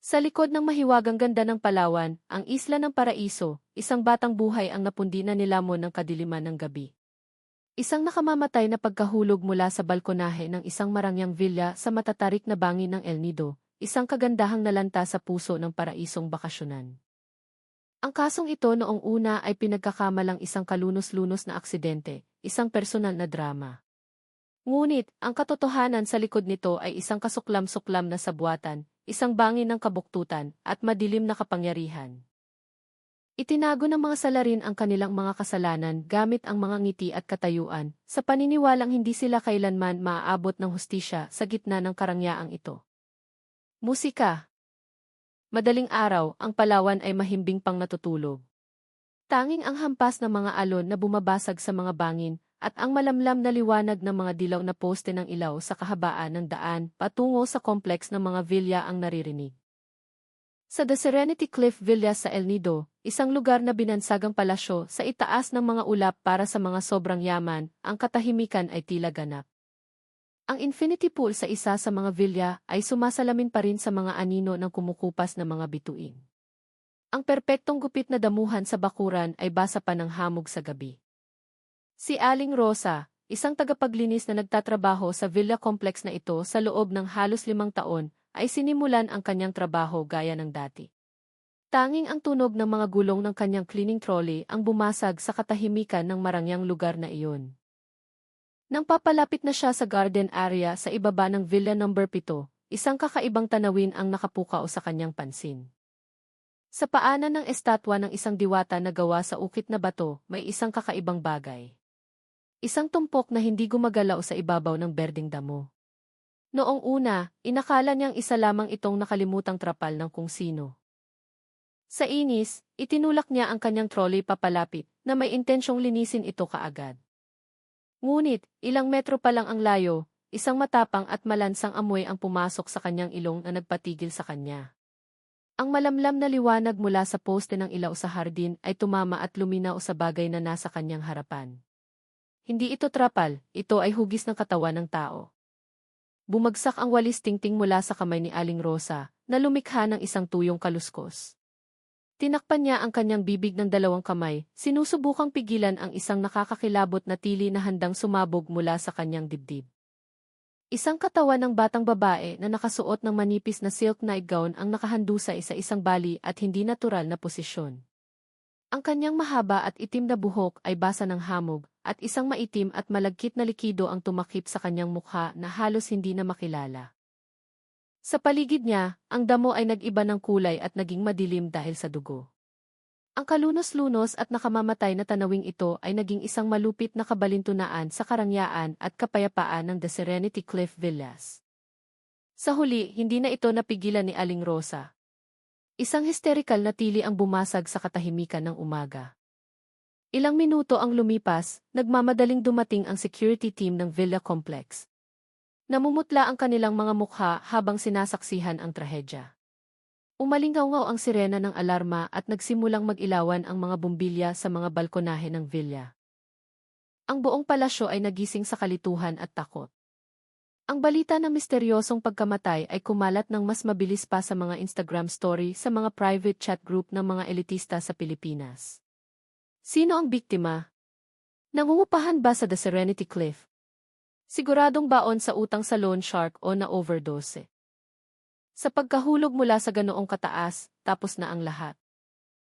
Sa likod ng mahiwagang ganda ng Palawan, ang Isla ng Paraiso, isang batang buhay ang napundi na nilamon ng kadiliman ng gabi. Isang nakamamatay na pagkahulog mula sa balkonahe ng isang marangyang villa sa matatarik na bangin ng El Nido, isang kagandahang nalanta sa puso ng paraisong bakasyonan. Ang kasong ito noong una ay pinagkakamalang isang kalunos-lunos na aksidente, isang personal na drama. Ngunit, ang katotohanan sa likod nito ay isang kasuklam-suklam na sabwatan, isang bangin ng kabuktutan, at madilim na kapangyarihan. Itinago ng mga salarin ang kanilang mga kasalanan gamit ang mga ngiti at katayuan, sa paniniwalang hindi sila kailanman maaabot ng hustisya sa gitna ng karangyaang ito. Musika. Madaling araw, ang Palawan ay mahimbing pang natutulog. Tanging ang hampas ng mga alon na bumabasag sa mga bangin, at ang malamlam na liwanag ng mga dilaw na poste ng ilaw sa kahabaan ng daan patungo sa kompleks ng mga villa ang naririnig. Sa The Serenity Cliff Villa sa El Nido, isang lugar na binansagang palasyo sa itaas ng mga ulap para sa mga sobrang yaman, ang katahimikan ay tila ganap. Ang infinity pool sa isa sa mga villa ay sumasalamin pa rin sa mga anino ng kumukupas na mga bituin. Ang perpektong gupit na damuhan sa bakuran ay basa pa ng hamog sa gabi. Si Aling Rosa, isang tagapaglinis na nagtatrabaho sa villa complex na ito sa loob ng halos 5 taon, ay sinimulan ang kanyang trabaho gaya ng dati. Tanging ang tunog ng mga gulong ng kanyang cleaning trolley ang bumasag sa katahimikan ng marangyang lugar na iyon. Nang papalapit na siya sa garden area sa ibaba ng Villa No. 7, isang kakaibang tanawin ang nakapukaw sa kanyang pansin. Sa paanan ng estatwa ng isang diwata na gawa sa ukit na bato, may isang kakaibang bagay. Isang tumpok na hindi gumagalaw sa ibabaw ng berdeng damo. Noong una, inakala niyang isa lamang itong nakalimutang trapal ng kung sino. Sa inis, itinulak niya ang kanyang trolley papalapit na may intensyong linisin ito kaagad. Ngunit, ilang metro pa lang ang layo, isang matapang at malansang amoy ang pumasok sa kanyang ilong na nagpatigil sa kanya. Ang malamlam na liwanag mula sa poste ng ilaw sa hardin ay tumama at luminaw sa bagay na nasa kanyang harapan. Hindi ito trapal, ito ay hugis ng katawan ng tao. Bumagsak ang walis tingting mula sa kamay ni Aling Rosa, na lumikha ng isang tuyong kaluskos. Tinakpan niya ang kanyang bibig ng 2 kamay, sinusubukang pigilan ang isang nakakakilabot na tili na handang sumabog mula sa kanyang dibdib. Isang katawan ng batang babae na nakasuot ng manipis na silk nightgown ang nakahandusay sa isang bali at hindi natural na posisyon. Ang kanyang mahaba at itim na buhok ay basa ng hamog, at isang maitim at malagkit na likido ang tumakip sa kanyang mukha na halos hindi na makilala. Sa paligid niya, ang damo ay nag-iba ng kulay at naging madilim dahil sa dugo. Ang kalunos-lunos at nakamamatay na tanawing ito ay naging isang malupit na kabalintunaan sa karangyaan at kapayapaan ng The Serenity Cliff Villas. Sa huli, hindi na ito napigilan ni Aling Rosa. Isang hysterical na tili ang bumasag sa katahimikan ng umaga. Ilang minuto ang lumipas, nagmamadaling dumating ang security team ng Villa Complex. Namumutla ang kanilang mga mukha habang sinasaksihan ang trahedya. Umalingaw-ngaw ang sirena ng alarma at nagsimulang mag-ilawan ang mga bumbilya sa mga balkonahe ng villa. Ang buong palasyo ay nagising sa kalituhan at takot. Ang balita ng misteryosong pagkamatay ay kumalat ng mas mabilis pa sa mga Instagram story sa mga private chat group ng mga elitista sa Pilipinas. Sino ang biktima? Nangungupahan ba sa The Serenity Cliff? Siguradong baon sa utang sa loan shark o na-overdose? Sa pagkahulog mula sa ganoong kataas, tapos na ang lahat.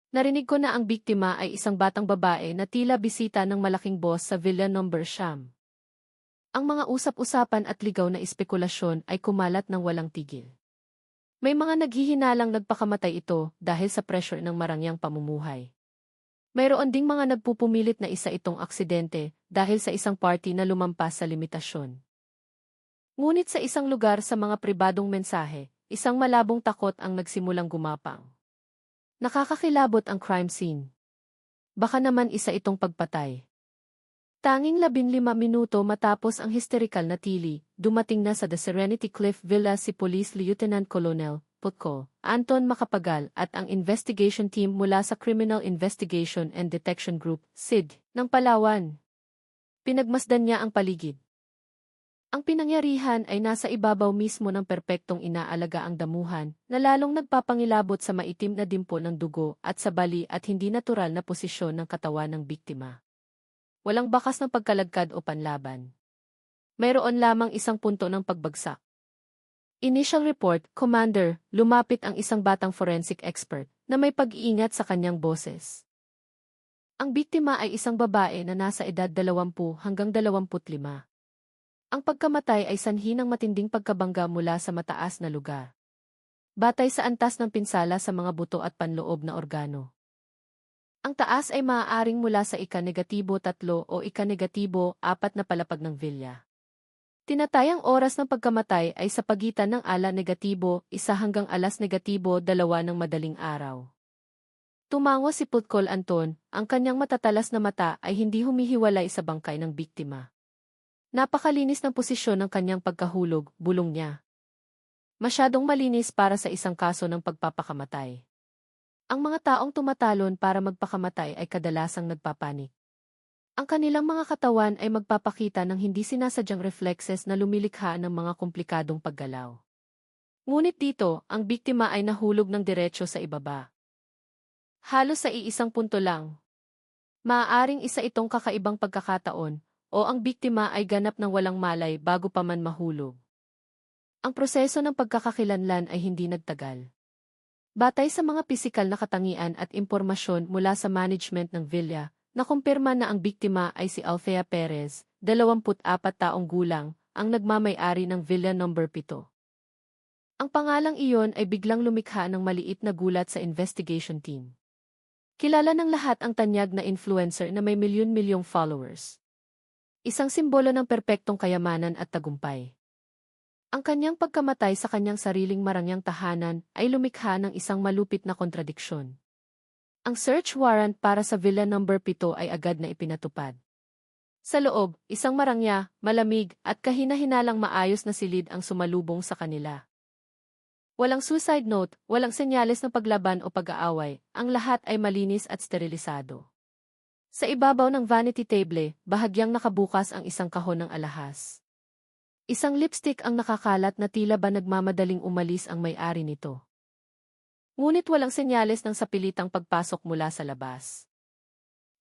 Narinig ko na ang biktima ay isang batang babae na tila bisita ng malaking boss sa Villa No. 9. Ang mga usap-usapan at ligaw na espekulasyon ay kumalat ng walang tigil. May mga naghihinalang nagpakamatay ito dahil sa pressure ng marangyang pamumuhay. Mayroon ding mga nagpupumilit na isa itong aksidente dahil sa isang party na lumampas sa limitasyon. Ngunit sa isang lugar sa mga pribadong mensahe, isang malabong takot ang nagsimulang gumapang. Nakakakilabot ang crime scene. Baka naman isa itong pagpatay. Tanging 15 minuto matapos ang hysterical na tili, dumating na sa The Serenity Cliff Villa si Police Lieutenant Colonel Putko Anton Macapagal at ang investigation team mula sa Criminal Investigation and Detection Group, SID, ng Palawan. Pinagmasdan niya ang paligid. Ang pinangyarihan ay nasa ibabaw mismo ng perpektong inaalaga ang damuhan, na lalong nagpapangilabot sa maitim na dimpo ng dugo at sa bali at hindi natural na posisyon ng katawan ng biktima. Walang bakas ng pagkalagkad o panlaban. Mayroon lamang isang punto ng pagbagsak. Initial report, Commander, lumapit ang isang batang forensic expert na may pag-iingat sa kanyang boses. Ang biktima ay isang babae na nasa edad 20 hanggang 25. Ang pagkamatay ay sanhi ng matinding pagkabangga mula sa mataas na lugar. Batay sa antas ng pinsala sa mga buto at panloob na organo. Ang taas ay maaaring mula sa ika-3 o ika-4 na palapag ng vilya. Tinatayang oras ng pagkamatay ay sa pagitan ng ala-1 hanggang alas-2 ng madaling araw. Tumango si Putkol Anton, ang kanyang matatalas na mata ay hindi humihiwalay sa bangkay ng biktima. Napakalinis ng posisyon ng kanyang pagkahulog, bulong niya. Masyadong malinis para sa isang kaso ng pagpapakamatay. Ang mga taong tumatalon para magpakamatay ay kadalasang nagpapanik. Ang kanilang mga katawan ay magpapakita ng hindi sinasadyang reflexes na lumilikha ng mga komplikadong paggalaw. Ngunit dito, ang biktima ay nahulog ng diretso sa ibaba. Halos sa iisang punto lang. Maaaring isa itong kakaibang pagkakataon, o ang biktima ay ganap ng walang malay bago pa man mahulog. Ang proseso ng pagkakakilanlan ay hindi nagtagal. Batay sa mga pisikal na katangian at impormasyon mula sa management ng villa, nakumpirma na ang biktima ay si Althea Perez, 24 taong gulang, ang nagmamay-ari ng Villa No. 7. Ang pangalang iyon ay biglang lumikha ng maliit na gulat sa investigation team. Kilala ng lahat ang tanyag na influencer na may milyon-milyong followers. Isang simbolo ng perpektong kayamanan at tagumpay. Ang kanyang pagkamatay sa kanyang sariling marangyang tahanan ay lumikha ng isang malupit na kontradiksyon. Ang search warrant para sa Villa No. 7 ay agad na ipinatupad. Sa loob, isang marangya, malamig, at kahina-hinalang maayos na silid ang sumalubong sa kanila. Walang suicide note, walang senyales ng paglaban o pag-aaway, ang lahat ay malinis at sterilisado. Sa ibabaw ng vanity table, bahagyang nakabukas ang isang kahon ng alahas. Isang lipstick ang nakakalat na tila ba nagmamadaling umalis ang may-ari nito. Ngunit walang senyales ng sapilitang pagpasok mula sa labas.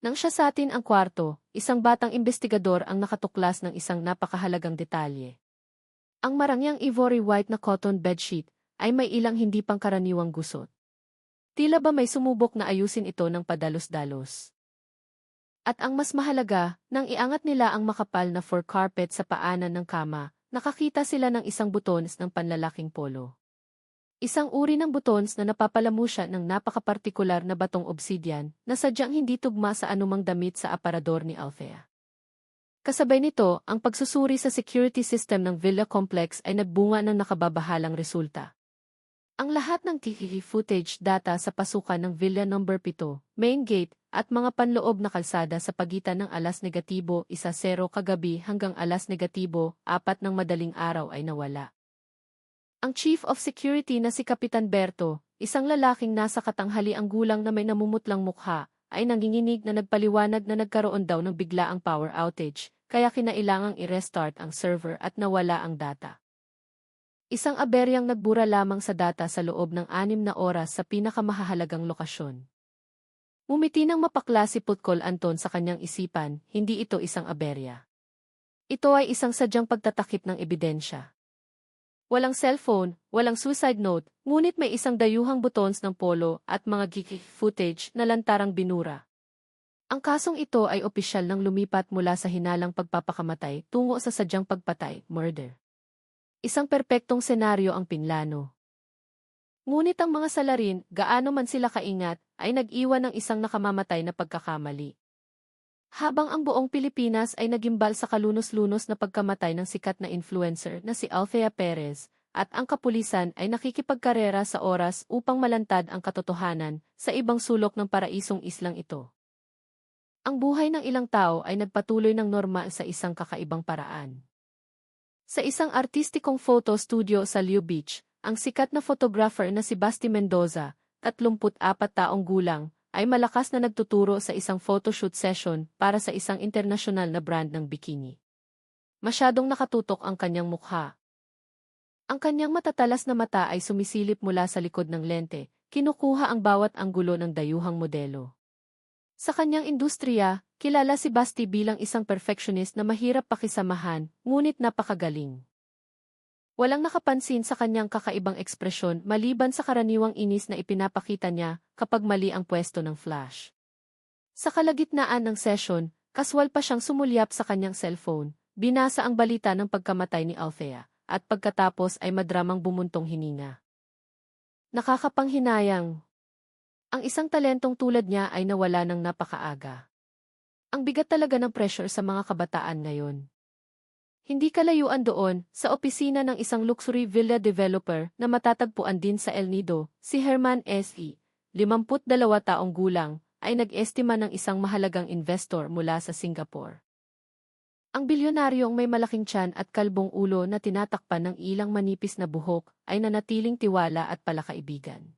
Nang siya sa atin ang kwarto, isang batang investigador ang nakatuklas ng isang napakahalagang detalye. Ang marangyang ivory white na cotton bedsheet ay may ilang hindi pangkaraniwang gusot. Tila ba may sumubok na ayusin ito ng padalos-dalos. At ang mas mahalaga, nang iangat nila ang makapal na fur carpet sa paanan ng kama, nakakita sila ng isang butons ng panlalaking polo. Isang uri ng butons na napapalamusya ng napakapartikular na batong obsidian na sadyang hindi tugma sa anumang damit sa aparador ni Althea. Kasabay nito, ang pagsusuri sa security system ng Villa Complex ay nagbunga ng nakababahalang resulta. Ang lahat ng TV footage data sa pasukan ng Villa No. 7, main gate, at mga panloob na kalsada sa pagitan ng alas-1:00 kagabi hanggang alas-4:00 ng madaling araw ay nawala. Ang Chief of Security na si Kapitan Berto, isang lalaking nasa katanghaliang gulang na may namumutlang mukha, ay nanginginig na nagpaliwanag na nagkaroon daw ng biglaang power outage, kaya kinailangang i-restart ang server at nawala ang data. Isang aberyang nagbura lamang sa data sa loob ng 6 na oras sa pinakamahahalagang lokasyon. Ngumiti ng mapakla si Putkol Anton sa kanyang isipan, hindi ito isang aberya. Ito ay isang sadyang pagtatakip ng ebidensya. Walang cellphone, walang suicide note, ngunit may isang dayuhang butons ng polo at mga geeky footage na lantarang binura. Ang kasong ito ay opisyal nang lumipat mula sa hinalang pagpapakamatay tungo sa sadyang pagpatay, murder. Isang perpektong senaryo ang pinlano. Ngunit ang mga salarin, gaano man sila kaingat, ay nag-iwan ng isang nakamamatay na pagkakamali. Habang ang buong Pilipinas ay nagimbal sa kalunos-lunos na pagkamatay ng sikat na influencer na si Althea Perez, at ang kapulisan ay nakikipagkarera sa oras upang malantad ang katotohanan sa ibang sulok ng paraisong islang ito. Ang buhay ng ilang tao ay nagpatuloy ng normal sa isang kakaibang paraan. Sa isang artistikong photo studio sa Liu Beach, ang sikat na photographer na si Basti Mendoza, 34 taong gulang, ay malakas na nagtuturo sa isang photoshoot session para sa isang internasyonal na brand ng bikini. Masyadong nakatutok ang kanyang mukha. Ang kanyang matatalas na mata ay sumisilip mula sa likod ng lente, kinukuha ang bawat anggulo ng dayuhang modelo. Sa kanyang industriya, kilala si Basti bilang isang perfectionist na mahirap pakisamahan, ngunit napakagaling. Walang nakapansin sa kanyang kakaibang ekspresyon maliban sa karaniwang inis na ipinapakita niya kapag mali ang pwesto ng flash. Sa kalagitnaan ng session, kaswal pa siyang sumulyap sa kanyang cellphone, binasa ang balita ng pagkamatay ni Althea, at pagkatapos ay madramang bumuntong hininga. Nakakapanghinayang. Ang isang talentong tulad niya ay nawala ng napakaaga. Ang bigat talaga ng pressure sa mga kabataan ngayon. Hindi kalayuan doon, sa opisina ng isang luxury villa developer na matatagpuan din sa El Nido, si Herman S.E., 52 taong gulang, ay nag-estima ng isang mahalagang investor mula sa Singapore. Ang bilyonaryong may malaking tiyan at kalbong ulo na tinatakpan ng ilang manipis na buhok ay nanatiling tiwala at palakaibigan.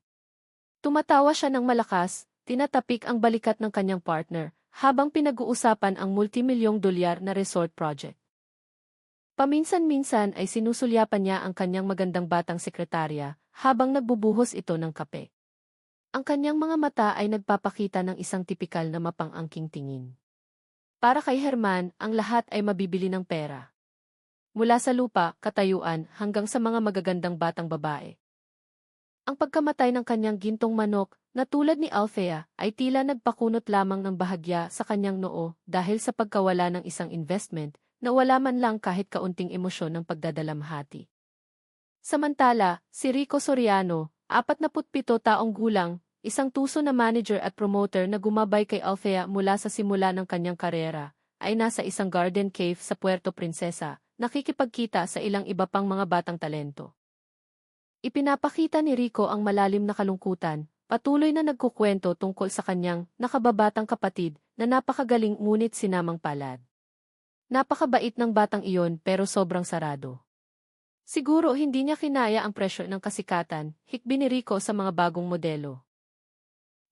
Tumatawa siya ng malakas, tinatapik ang balikat ng kanyang partner, habang pinag-uusapan ang multimilyong dolyar na resort project. Paminsan-minsan ay sinusulyapan niya ang kanyang magandang batang sekretarya habang nagbubuhos ito ng kape. Ang kanyang mga mata ay nagpapakita ng isang tipikal na mapang-angking tingin. Para kay Herman, ang lahat ay mabibili ng pera. Mula sa lupa, katayuan, hanggang sa mga magagandang batang babae. Ang pagkamatay ng kanyang gintong manok, na tulad ni Althea, ay tila nagpakunot lamang ng bahagya sa kanyang noo dahil sa pagkawala ng isang investment na wala man lang kahit kaunting emosyon ng pagdadalamhati. Samantala, si Rico Soriano, 47 taong gulang, isang tuso na manager at promoter na gumabay kay Althea mula sa simula ng kanyang karera, ay nasa isang garden cave sa Puerto Princesa, nakikipagkita sa ilang iba pang mga batang talento. Ipinapakita ni Rico ang malalim na kalungkutan, patuloy na nagkukwento tungkol sa kanyang nakababatang kapatid na napakagaling ngunit sinamang palad. Napakabait ng batang iyon pero sobrang sarado. Siguro hindi niya kinaya ang pressure ng kasikatan, hikbi ni Rico sa mga bagong modelo.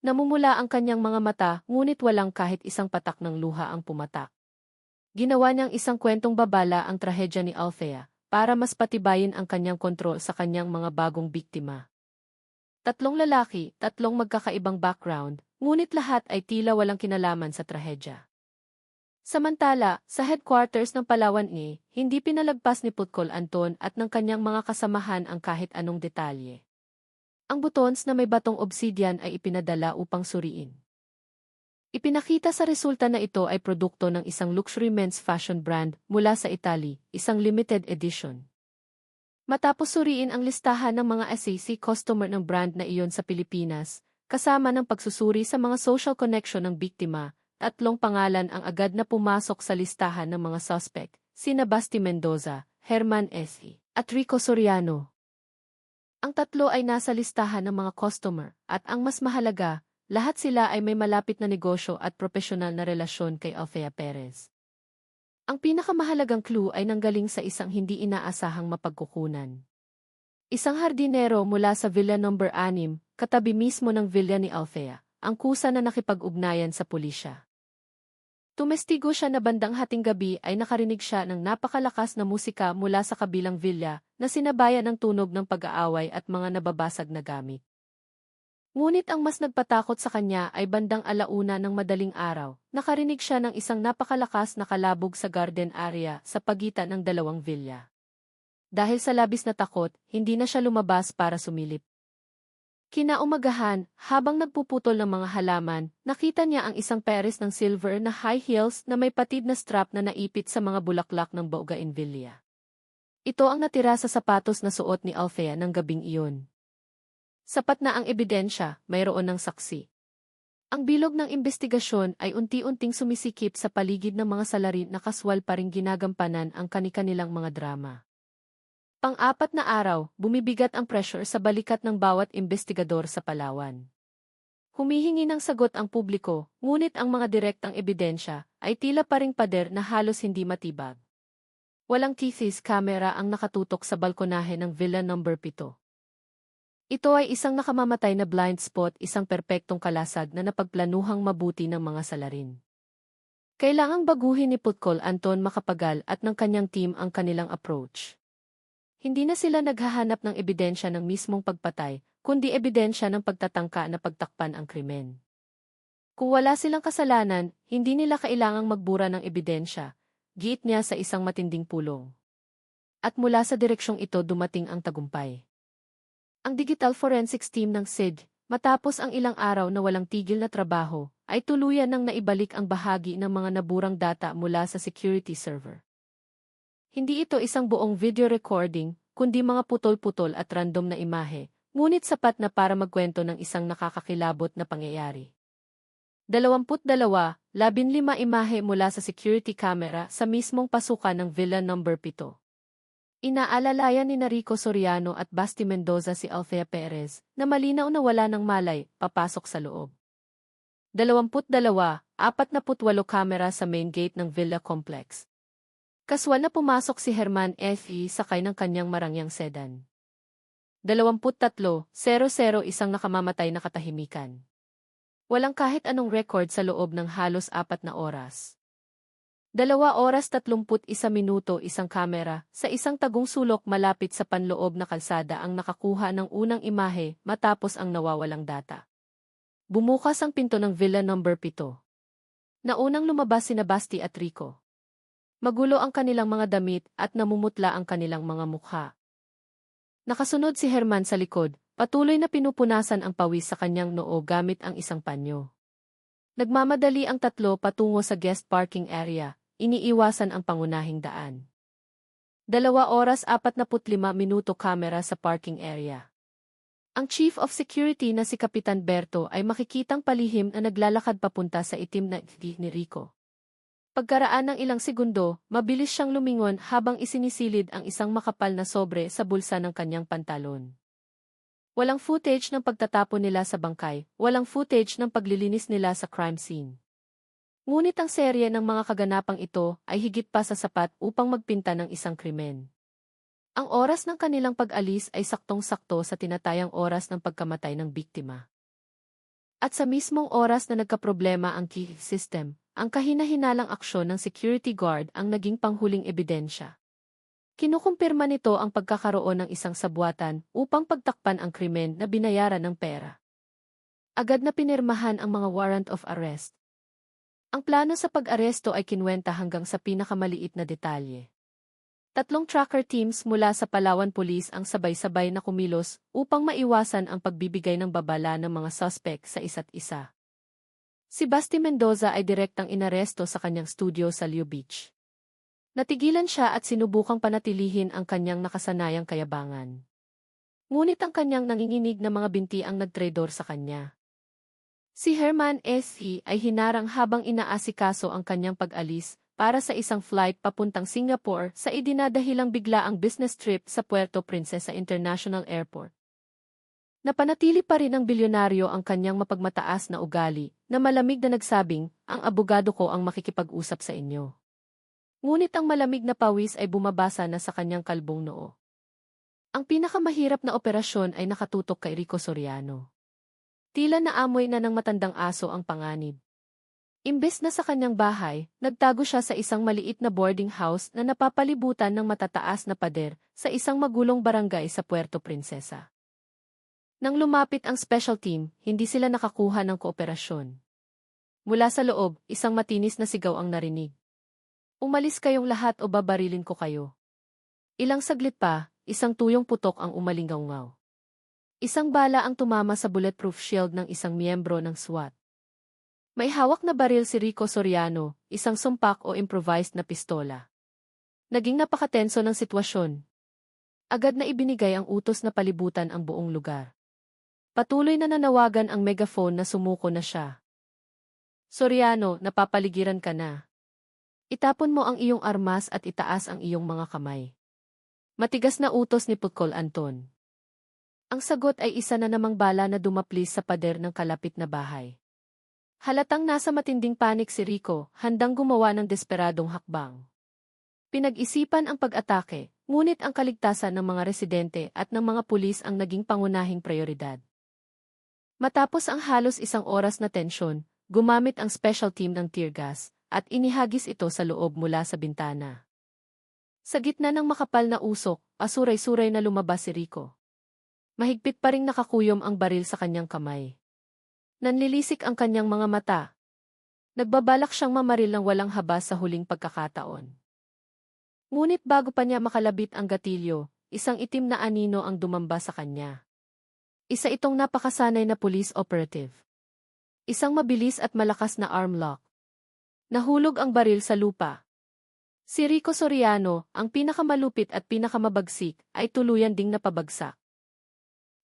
Namumula ang kanyang mga mata ngunit walang kahit isang patak ng luha ang pumatak. Ginawa niyang isang kwentong babala ang trahedya ni Althea para mas patibayin ang kanyang kontrol sa kanyang mga bagong biktima. 3 lalaki, 3 magkakaibang background, ngunit lahat ay tila walang kinalaman sa trahedya. Samantala, sa headquarters ng Palawan hindi pinalagpas ni Putkol Anton at ng kanyang mga kasamahan ang kahit anong detalye. Ang butons na may batong obsidian ay ipinadala upang suriin. Ipinakita sa resulta na ito ay produkto ng isang luxury men's fashion brand mula sa Italy, isang limited edition. Matapos suriin ang listahan ng mga SAC customer ng brand na iyon sa Pilipinas, kasama ng pagsusuri sa mga social connection ng biktima, 3 pangalan ang agad na pumasok sa listahan ng mga suspect, sina Basti Mendoza, Herman S.E., at Rico Soriano. Ang 3 ay nasa listahan ng mga customer, at ang mas mahalaga, lahat sila ay may malapit na negosyo at profesional na relasyon kay Althea Perez. Ang pinakamahalagang clue ay nanggaling sa isang hindi inaasahang mapagkukunan. Isang hardinero mula sa Villa No. 6, katabi mismo ng villa ni Althea, ang kusa na nakipag-ugnayan sa pulisya. Tumestigo siya na bandang hating gabi ay nakarinig siya ng napakalakas na musika mula sa kabilang villa na sinabayan ng tunog ng pag-aaway at mga nababasag na gamit. Ngunit ang mas nagpatakot sa kanya ay bandang 1:00 ng madaling araw, nakarinig siya ng isang napakalakas na kalabog sa garden area sa pagitan ng 2 villa. Dahil sa labis na takot, hindi na siya lumabas para sumilip. Kinaumagahan, habang nagpuputol ng mga halaman, nakita niya ang isang pares ng silver na high heels na may patid na strap na naipit sa mga bulaklak ng bougainvillea. Ito ang natira sa sapatos na suot ni Althea ng gabing iyon. Sapat na ang ebidensya, mayroon ng saksi. Ang bilog ng investigasyon ay unti-unting sumisikip sa paligid ng mga salarin na kaswal pa ring ginagampanan ang kani-kanilang mga drama. Pang-4 na araw, bumibigat ang pressure sa balikat ng bawat investigador sa Palawan. Humihingi ng sagot ang publiko, ngunit ang mga direktang ebidensya ay tila paring pader na halos hindi matibag. Walang thesis camera ang nakatutok sa balkonahe ng Villa No. 7. Ito ay isang nakamamatay na blind spot, isang perpektong kalasag na napagplanuhang mabuti ng mga salarin. Kailangang baguhin ni Putcol Anton Macapagal at ng kanyang team ang kanilang approach. Hindi na sila naghahanap ng ebidensya ng mismong pagpatay, kundi ebidensya ng pagtatangka na pagtakpan ang krimen. Kung wala silang kasalanan, hindi nila kailangang magbura ng ebidensya, giit niya sa isang matinding pulong. At mula sa direksyong ito dumating ang tagumpay. Ang Digital Forensics Team ng SID, matapos ang ilang araw na walang tigil na trabaho, ay tuluyan nang naibalik ang bahagi ng mga naburang data mula sa security server. Hindi ito isang buong video recording, kundi mga putol-putol at random na imahe, ngunit sapat na para magkwento ng isang nakakakilabot na pangyayari. 22, 15 imahe mula sa security camera sa mismong pasukan ng Villa No. 7. Inaalalayan ni Rico Soriano at Basti Mendoza si Althea Perez na malinaw na wala ng malay papasok sa loob. 22, 48 kamera sa main gate ng Villa Complex. Kaswal na pumasok si Herman F.E. sakay ng kanyang marangyang sedan. 23:00 isang nakamamatay na katahimikan. Walang kahit anong record sa loob ng halos 4 na oras. 2:31 isang kamera sa isang tagong sulok malapit sa panloob na kalsada ang nakakuha ng unang imahe matapos ang nawawalang data. Bumukas ang pinto ng Villa No. 7. Naunang lumabas sina Basti at Rico. Magulo ang kanilang mga damit at namumutla ang kanilang mga mukha. Nakasunod si Herman sa likod, patuloy na pinupunasan ang pawis sa kanyang noo gamit ang isang panyo. Nagmamadali ang tatlo patungo sa guest parking area, iniiwasan ang pangunahing daan. 2:45 kamera sa parking area. Ang Chief of Security na si Kapitan Berto ay makikitang palihim na naglalakad papunta sa itim na ni Rico. Pagkaraan ng ilang segundo, mabilis siyang lumingon habang isinisilid ang isang makapal na sobre sa bulsa ng kanyang pantalon. Walang footage ng pagtatapon nila sa bangkay, walang footage ng paglilinis nila sa crime scene. Ngunit ang serye ng mga kaganapang ito ay higit pa sa sapat upang magpinta ng isang krimen. Ang oras ng kanilang pag-alis ay saktong-sakto sa tinatayang oras ng pagkamatay ng biktima. At sa mismong oras na nagkaproblema ang key system, ang kahina-hinalang aksyon ng security guard ang naging panghuling ebidensya. Kinukumpirma nito ang pagkakaroon ng isang sabwatan upang pagtakpan ang krimen na binayaran ng pera. Agad na pinirmahan ang mga warrant of arrest. Ang plano sa pag-aresto ay kinwenta hanggang sa pinakamaliit na detalye. 3 tracker teams mula sa Palawan Police ang sabay-sabay na kumilos upang maiwasan ang pagbibigay ng babala ng mga suspect sa isa't isa. Si Basti Mendoza ay direktang inaresto sa kanyang studio sa Liu Beach. Natigilan siya at sinubukang panatilihin ang kanyang nakasanayang kayabangan. Ngunit ang kanyang nanginginig na mga binti ang nagtredor sa kanya. Si Herman S.E. ay hinarang habang inaasikaso ang kanyang pag-alis para sa isang flight papuntang Singapore sa idinadahilang biglaang business trip sa Puerto Princesa International Airport. Napanatili pa rin ng bilyonaryo ang kanyang mapagmataas na ugali na malamig na nagsabing, ang abogado ko ang makikipag-usap sa inyo. Ngunit ang malamig na pawis ay bumabasa na sa kanyang kalbong noo. Ang pinakamahirap na operasyon ay nakatutok kay Rico Soriano. Tila naamoy na ng matandang aso ang panganib. Imbes na sa kanyang bahay, nagtago siya sa isang maliit na boarding house na napapalibutan ng matataas na pader sa isang magulong barangay sa Puerto Princesa. Nang lumapit ang special team, hindi sila nakakuha ng kooperasyon. Mula sa loob, isang matinis na sigaw ang narinig. Umalis kayong lahat o babarilin ko kayo. Ilang saglit pa, isang tuyong putok ang umalingaw-ngaw. Isang bala ang tumama sa bulletproof shield ng isang miyembro ng SWAT. May hawak na baril si Rico Soriano, isang sumpak o improvised na pistola. Naging napakatenso ng sitwasyon. Agad na ibinigay ang utos na palibutan ang buong lugar. Patuloy na nanawagan ang megaphone na sumuko na siya. Soriano, napapaligiran ka na. Itapon mo ang iyong armas at itaas ang iyong mga kamay. Matigas na utos ni Putcol Anton. Ang sagot ay isa na namang bala na dumaplis sa pader ng kalapit na bahay. Halatang nasa matinding panik si Rico, handang gumawa ng desperadong hakbang. Pinag-isipan ang pag-atake, ngunit ang kaligtasan ng mga residente at ng mga pulis ang naging pangunahing prioridad. Matapos ang halos 1 oras na tensyon, gumamit ang special team ng tear gas, at inihagis ito sa loob mula sa bintana. Sa gitna ng makapal na usok, asuray-suray na lumabas si Rico. Mahigpit pa ring nakakuyom ang baril sa kanyang kamay. Nanlilisik ang kanyang mga mata. Nagbabalak siyang mamaril ng walang habas sa huling pagkakataon. Ngunit bago pa niya makalabit ang gatilyo, isang itim na anino ang dumamba sa kanya. Isa itong napakasanay na police operative. Isang mabilis at malakas na arm lock. Nahulog ang baril sa lupa. Si Rico Soriano, ang pinakamalupit at pinakamabagsik, ay tuluyan ding napabagsak.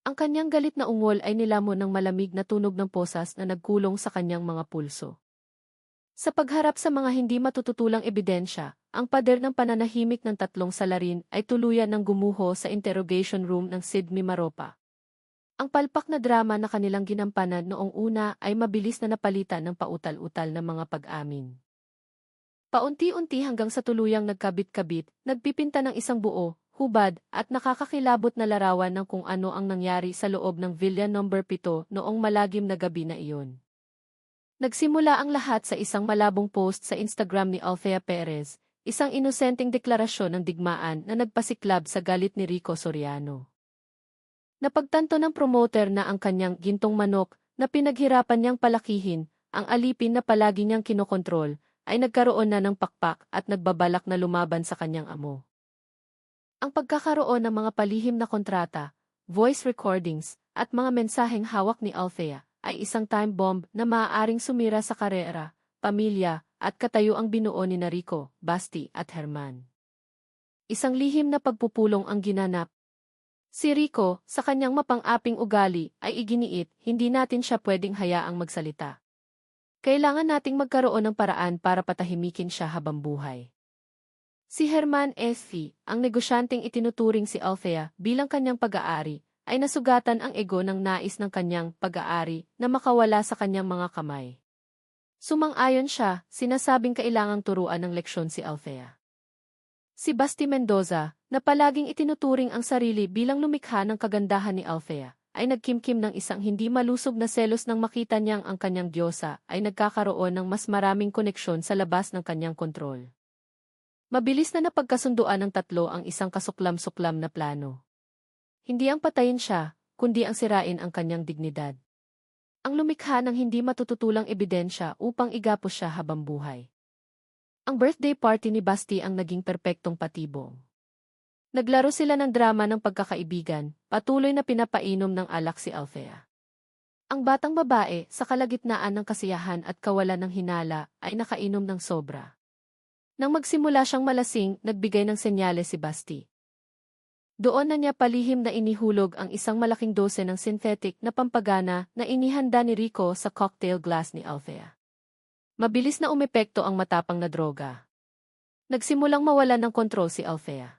Ang kanyang galit na ungol ay nilamon ng malamig na tunog ng posas na nagkulong sa kanyang mga pulso. Sa pagharap sa mga hindi matututulang ebidensya, ang pader ng pananahimik ng tatlong salarin ay tuluyan ng gumuho sa interrogation room ng Sid Mimaropa. Ang palpak na drama na kanilang ginampanan noong una ay mabilis na napalitan ng pautal-utal na mga pag-amin. Paunti-unti hanggang sa tuluyang nagkabit-kabit, nagpipinta ng isang buo, hubad, at nakakakilabot na larawan ng kung ano ang nangyari sa loob ng Villa No. 7 noong malagim na gabi na iyon. Nagsimula ang lahat sa isang malabong post sa Instagram ni Althea Perez, isang inosenteng deklarasyon ng digmaan na nagpasiklab sa galit ni Rico Soriano. Napagtanto ng promoter na ang kanyang gintong manok na pinaghirapan niyang palakihin, ang alipin na palagi niyang kinokontrol, ay nagkaroon na ng pakpak at nagbabalak na lumaban sa kanyang amo. Ang pagkakaroon ng mga palihim na kontrata, voice recordings, at mga mensaheng hawak ni Althea ay isang time bomb na maaaring sumira sa karera, pamilya, at katayuang binuo ni Rico, Basti at Herman. Isang lihim na pagpupulong ang ginanap. Si Rico, sa kanyang mapang-aping ugali, ay iginiit, hindi natin siya pwedeng hayaang magsalita. Kailangan nating magkaroon ng paraan para patahimikin siya habang buhay. Si Herman S.V., ang negosyanteng itinuturing si Althea bilang kanyang pag-aari, ay nasugatan ang ego ng nais ng kanyang pag-aari na makawala sa kanyang mga kamay. Sumang-ayon siya, sinasabing kailangang turuan ng leksyon si Althea. Si Basti Mendoza, na palaging itinuturing ang sarili bilang lumikha ng kagandahan ni Althea, ay nagkimkim ng isang hindi malusog na selos nang makita niyang ang kanyang diyosa ay nagkakaroon ng mas maraming koneksyon sa labas ng kanyang kontrol. Mabilis na napagkasunduan ng tatlo ang isang kasuklam-suklam na plano. Hindi ang patayin siya, kundi ang sirain ang kanyang dignidad. Ang lumikha ng hindi matututulang ebidensya upang igapos siya habang buhay. Ang birthday party ni Basti ang naging perpektong patibong. Naglaro sila ng drama ng pagkakaibigan, patuloy na pinapainom ng alak si Althea. Ang batang babae, sa kalagitnaan ng kasiyahan at kawalan ng hinala, ay nakainom ng sobra. Nang magsimula siyang malasing, nagbigay ng senyales si Basti. Doon na niya palihim na inihulog ang isang malaking dose ng synthetic na pampagana na inihanda ni Rico sa cocktail glass ni Althea. Mabilis na umepekto ang matapang na droga. Nagsimulang mawalan ng kontrol si Althea.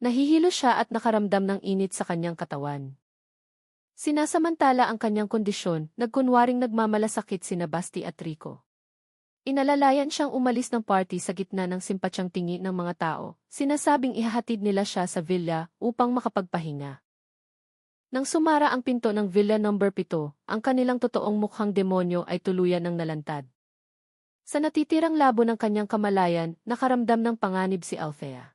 Nahihilo siya at nakaramdam ng init sa kanyang katawan. Sinasamantala ang kanyang kondisyon, nagkunwaring nagmamalasakit sina Basti at Rico. Inalalayan siyang umalis ng party sa gitna ng simpatyang tingin ng mga tao, sinasabing ihahatid nila siya sa villa upang makapagpahinga. Nang sumara ang pinto ng Villa No. 7, ang kanilang totoong mukhang demonyo ay tuluyan ng nalantad. Sa natitirang labo ng kanyang kamalayan, nakaramdam ng panganib si Althea.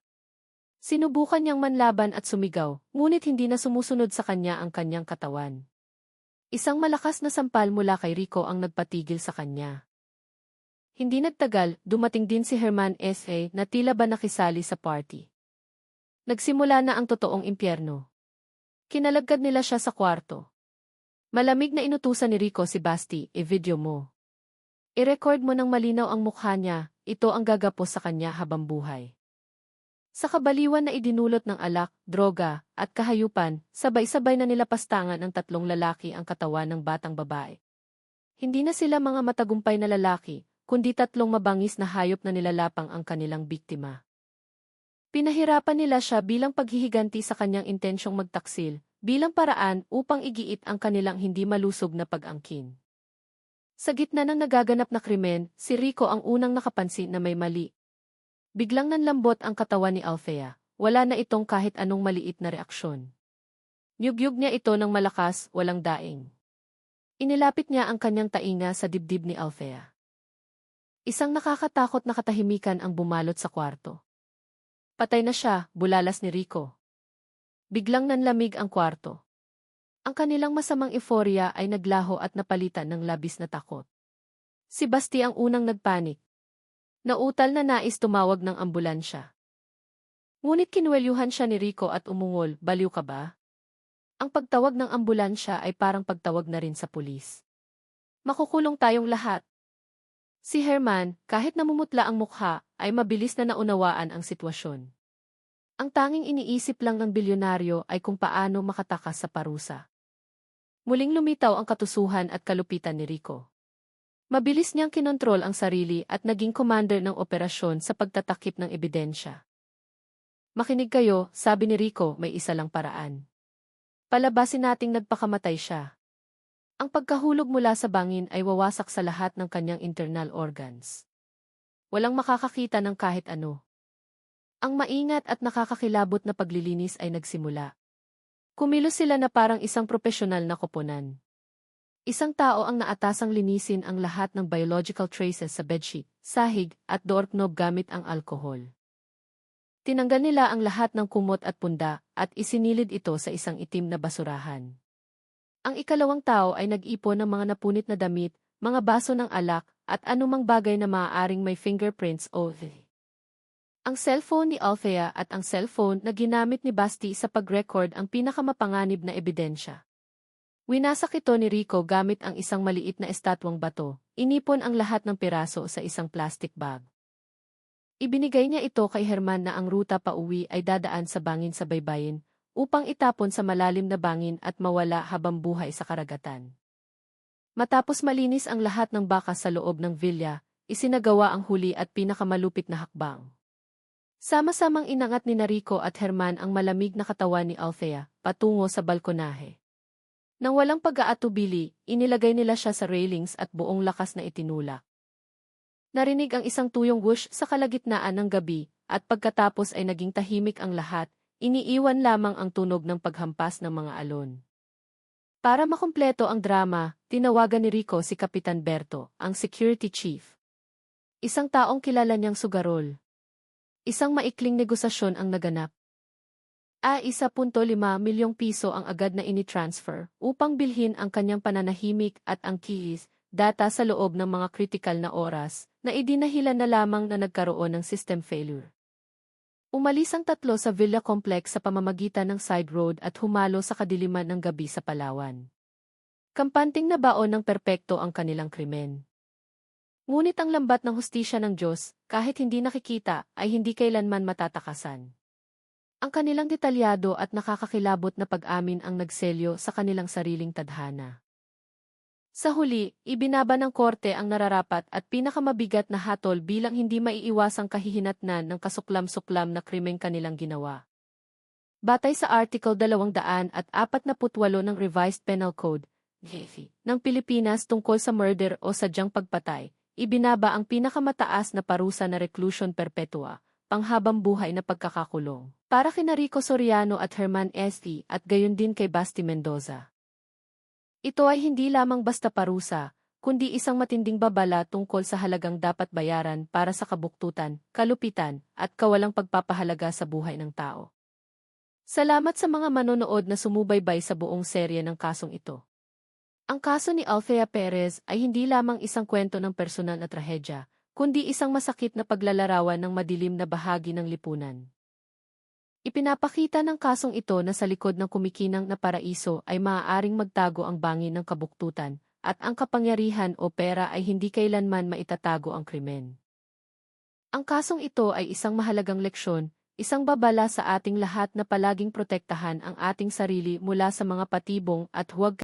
Sinubukan niyang manlaban at sumigaw, ngunit hindi na sumusunod sa kanya ang kanyang katawan. Isang malakas na sampal mula kay Rico ang nagpatigil sa kanya. Hindi nagtagal, dumating din si Herman S.A. na tila ba nakisali sa party. Nagsimula na ang totoong impyerno. Kinalagad nila siya sa kwarto. Malamig na inutusan ni Rico si Basti, i-video mo. I-record mo ng malinaw ang mukha niya, ito ang gagapos sa kanya habang buhay. Sa kabaliwan na idinulot ng alak, droga, at kahayupan, sabay-sabay na nilapastangan ng tatlong lalaki ang katawan ng batang babae. Hindi na sila mga matagumpay na lalaki, kundi tatlong mabangis na hayop na nilalapang ang kanilang biktima. Pinahirapan nila siya bilang paghihiganti sa kanyang intensyong magtaksil, bilang paraan upang igiit ang kanilang hindi malusog na pag-angkin. Sa gitna ng nagaganap na krimen, si Rico ang unang nakapansin na may mali. Biglang nanlambot ang katawan ni Althea, wala na itong kahit anong maliit na reaksyon. Niyugyug niya ito ng malakas, walang daing. Inilapit niya ang kanyang tainga sa dibdib ni Althea. Isang nakakatakot na katahimikan ang bumalot sa kwarto. Patay na siya, bulalas ni Rico. Biglang nanlamig ang kwarto. Ang kanilang masamang euforia ay naglaho at napalitan ng labis na takot. Si Basti ang unang nagpanik. Nautal na nais tumawag ng ambulansya. Ngunit kinuwelyuhan siya ni Rico at umungol, baliw ka ba? Ang pagtawag ng ambulansya ay parang pagtawag na rin sa pulis. Makukulong tayong lahat. Si Herman, kahit namumutla ang mukha, ay mabilis na naunawaan ang sitwasyon. Ang tanging iniisip lang ng bilyonaryo ay kung paano makatakas sa parusa. Muling lumitaw ang katusuhan at kalupitan ni Rico. Mabilis niyang kinontrol ang sarili at naging commander ng operasyon sa pagtatakip ng ebidensya. Makinig kayo, sabi ni Rico, may isa lang paraan. Palabasin nating nagpakamatay siya. Ang pagkahulog mula sa bangin ay wawasak sa lahat ng kanyang internal organs. Walang makakakita ng kahit ano. Ang maingat at nakakakilabot na paglilinis ay nagsimula. Kumilos sila na parang isang propesyonal na koponan. Isang tao ang naatasang linisin ang lahat ng biological traces sa bedsheet, sahig, at doorknob gamit ang alkohol. Tinanggal nila ang lahat ng kumot at punda at isinilid ito sa isang itim na basurahan. Ang ikalawang tao ay nag-ipon ng mga napunit na damit, mga baso ng alak, at anumang bagay na maaaring may fingerprints o ang cellphone ni Althea at ang cellphone na ginamit ni Basti sa pag-record ang pinakamapanganib na ebidensya. Winasak ito ni Rico gamit ang isang maliit na estatwang bato, inipon ang lahat ng piraso sa isang plastic bag. Ibinigay niya ito kay Herman na ang ruta pauwi ay dadaan sa bangin sa baybayin, upang itapon sa malalim na bangin at mawala habang buhay sa karagatan. Matapos malinis ang lahat ng bakas sa loob ng villa, isinagawa ang huli at pinakamalupit na hakbang. Sama-samang inangat ni Rico at Herman ang malamig na katawan ni Althea, patungo sa balkonahe. Nang walang pag-aatubili, inilagay nila siya sa railings at buong lakas na itinulak. Narinig ang isang tuyong whoosh sa kalagitnaan ng gabi, at pagkatapos ay naging tahimik ang lahat, iniiwan lamang ang tunog ng paghampas ng mga alon. Para makumpleto ang drama, tinawagan ni Rico si Kapitan Berto, ang security chief. Isang taong kilala niyang sugarol. Isang maikling negosasyon ang naganap. 1.5 milyong piso ang agad na ini-transfer upang bilhin ang kanyang pananahimik at ang keys, data sa loob ng mga kritikal na oras, na idinahilan na lamang na nagkaroon ng system failure. Umalis ang tatlo sa villa complex sa pamamagitan ng side road at humalo sa kadiliman ng gabi sa Palawan. Kampanting na baon ng perpekto ang kanilang krimen. Ngunit ang lambat ng hustisya ng Diyos, kahit hindi nakikita, ay hindi kailanman matatakasan. Ang kanilang detalyado at nakakakilabot na pag-amin ang nagselyo sa kanilang sariling tadhana. Sa huli, ibinaba ng korte ang nararapat at pinakamabigat na hatol bilang hindi maiiwasang kahihinatnan ng kasuklam-suklam na krimeng kanilang ginawa. Batay sa Article 248 ng Revised Penal Code ng Pilipinas tungkol sa murder o sadyang pagpatay, ibinaba ang pinakamataas na parusa na reclusion perpetua, panghabang buhay na pagkakakulong, para kina Rico Soriano at Herman Esti at gayon din kay Basti Mendoza. Ito ay hindi lamang basta parusa, kundi isang matinding babala tungkol sa halagang dapat bayaran para sa kabuktutan, kalupitan, at kawalang pagpapahalaga sa buhay ng tao. Salamat sa mga manonood na sumubaybay sa buong serye ng kasong ito. Ang kaso ni Althea Perez ay hindi lamang isang kwento ng personal na trahedya, kundi isang masakit na paglalarawan ng madilim na bahagi ng lipunan. Ipinapakita ng kasong ito na sa likod ng kumikinang na paraiso ay maaaring magtago ang bangin ng kabuktutan, at ang kapangyarihan o pera ay hindi kailanman maitatago ang krimen. Ang kasong ito ay isang mahalagang leksyon, isang babala sa ating lahat na palaging protektahan ang ating sarili mula sa mga patibong at huwag